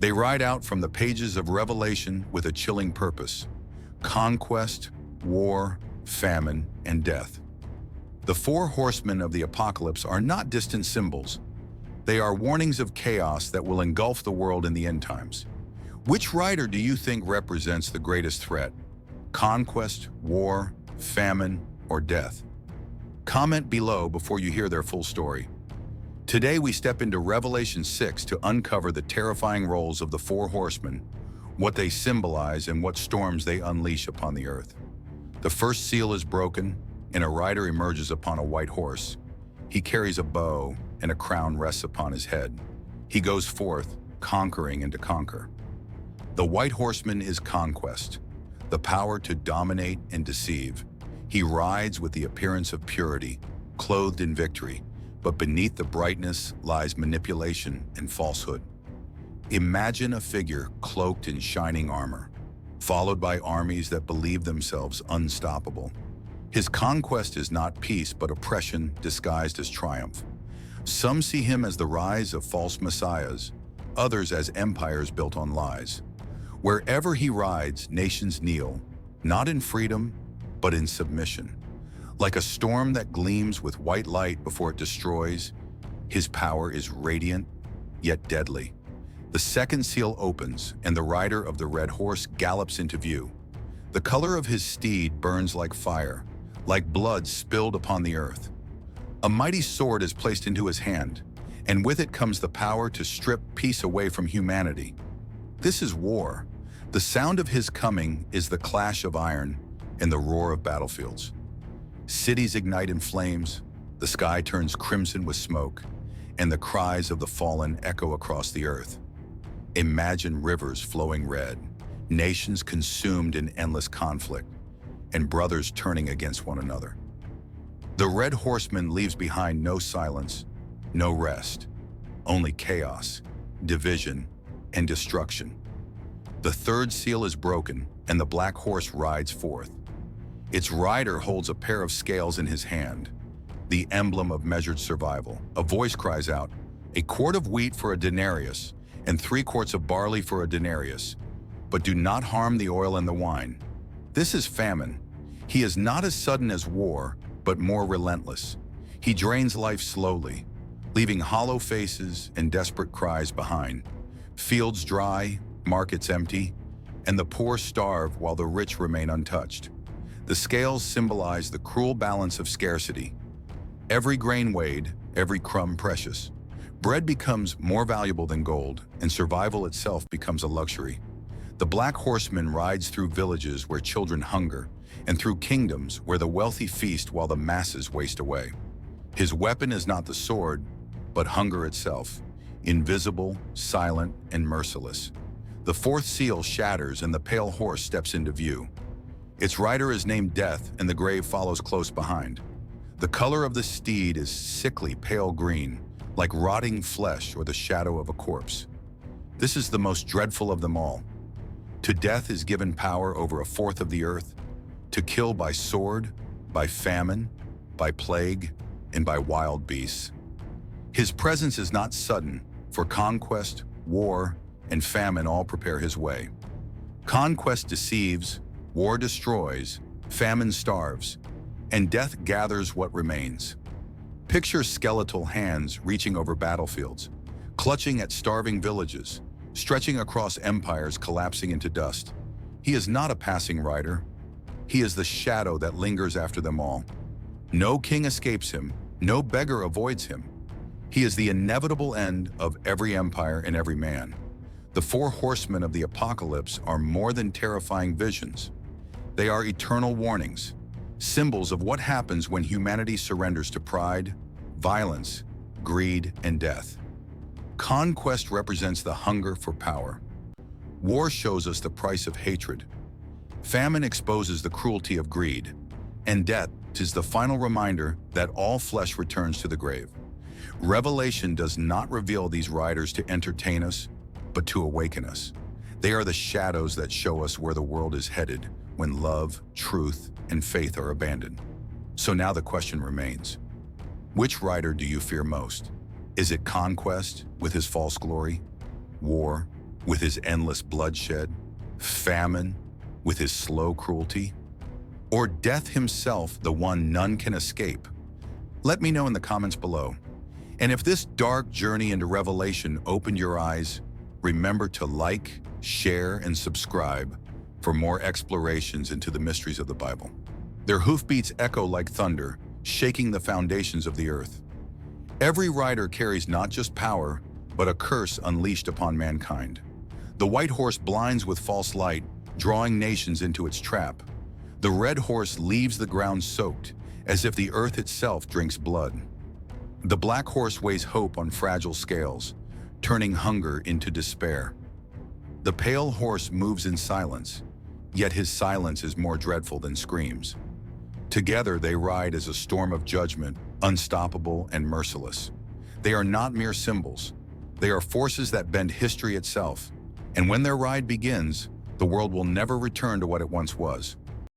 They ride out from the pages of Revelation with a chilling purpose: conquest, war, famine, and death. The four horsemen of the apocalypse are not distant symbols. They are warnings of chaos that will engulf the world in the end times. Which rider do you think represents the greatest threat? Conquest, war, famine, or death? Comment below before you hear their full story. Today we step into Revelation 6 to uncover the terrifying roles of the four horsemen, what they symbolize and what storms they unleash upon the earth. The first seal is broken, and a rider emerges upon a white horse. He carries a bow, and a crown rests upon his head. He goes forth, conquering and to conquer. The white horseman is Conquest, the power to dominate and deceive. He rides with the appearance of purity, clothed in victory, but beneath the brightness lies manipulation and falsehood. Imagine a figure cloaked in shining armor, followed by armies that believe themselves unstoppable. His conquest is not peace but oppression disguised as triumph. Some see him as the rise of false messiahs, others as empires built on lies. Wherever he rides, nations kneel, not in freedom, but in submission. Like a storm that gleams with white light before it destroys, his power is radiant, yet deadly. The second seal opens, and the rider of the red horse gallops into view. The color of his steed burns like fire, like blood spilled upon the earth. A mighty sword is placed into his hand, and with it comes the power to strip peace away from humanity. This is war. The sound of his coming is the clash of iron and the roar of battlefields. Cities ignite in flames, the sky turns crimson with smoke, and the cries of the fallen echo across the earth. Imagine rivers flowing red, nations consumed in endless conflict, and brothers turning against one another. The red horseman leaves behind no silence, no rest, only chaos, division, and destruction. The third seal is broken, and the black horse rides forth. Its rider holds a pair of scales in his hand, the emblem of measured survival. A voice cries out, "A quart of wheat for a denarius, and 3 quarts of barley for a denarius, but do not harm the oil and the wine." This is famine. He is not as sudden as war, but more relentless. He drains life slowly, leaving hollow faces and desperate cries behind. Fields dry, markets empty, and the poor starve while the rich remain untouched. The scales symbolize the cruel balance of scarcity. Every grain weighed, every crumb precious. Bread becomes more valuable than gold, and survival itself becomes a luxury. The black horseman rides through villages where children hunger, and through kingdoms where the wealthy feast while the masses waste away. His weapon is not the sword, but hunger itself, invisible, silent, and merciless. The fourth seal shatters and the pale horse steps into view. Its rider is named Death, and the grave follows close behind. The color of the steed is sickly pale green, like rotting flesh or the shadow of a corpse. This is the most dreadful of them all. To Death is given power over a fourth of the earth, to kill by sword, by famine, by plague, and by wild beasts. His presence is not sudden, for conquest, war, and famine all prepare his way. Conquest deceives, war destroys, famine starves, and death gathers what remains. Picture skeletal hands reaching over battlefields, clutching at starving villages, stretching across empires collapsing into dust. He is not a passing rider. He is the shadow that lingers after them all. No king escapes him, no beggar avoids him. He is the inevitable end of every empire and every man. The four horsemen of the apocalypse are more than terrifying visions. They are eternal warnings, symbols of what happens when humanity surrenders to pride, violence, greed, and death. Conquest represents the hunger for power. War shows us the price of hatred. Famine exposes the cruelty of greed, and death is the final reminder that all flesh returns to the grave. Revelation does not reveal these riders to entertain us, but to awaken us. They are the shadows that show us where the world is headed when love, truth, and faith are abandoned. So now the question remains, which rider do you fear most? Is it conquest with his false glory, war with his endless bloodshed, famine with his slow cruelty, or death himself, the one none can escape? Let me know in the comments below. And if this dark journey into Revelation opened your eyes, remember to like, share, and subscribe for more explorations into the mysteries of the Bible. Their hoofbeats echo like thunder, shaking the foundations of the earth. Every rider carries not just power, but a curse unleashed upon mankind. The white horse blinds with false light, drawing nations into its trap. The red horse leaves the ground soaked, as if the earth itself drinks blood. The black horse weighs hope on fragile scales, turning hunger into despair. The pale horse moves in silence, yet his silence is more dreadful than screams. Together they ride as a storm of judgment, unstoppable and merciless. They are not mere symbols. They are forces that bend history itself. And when their ride begins, the world will never return to what it once was.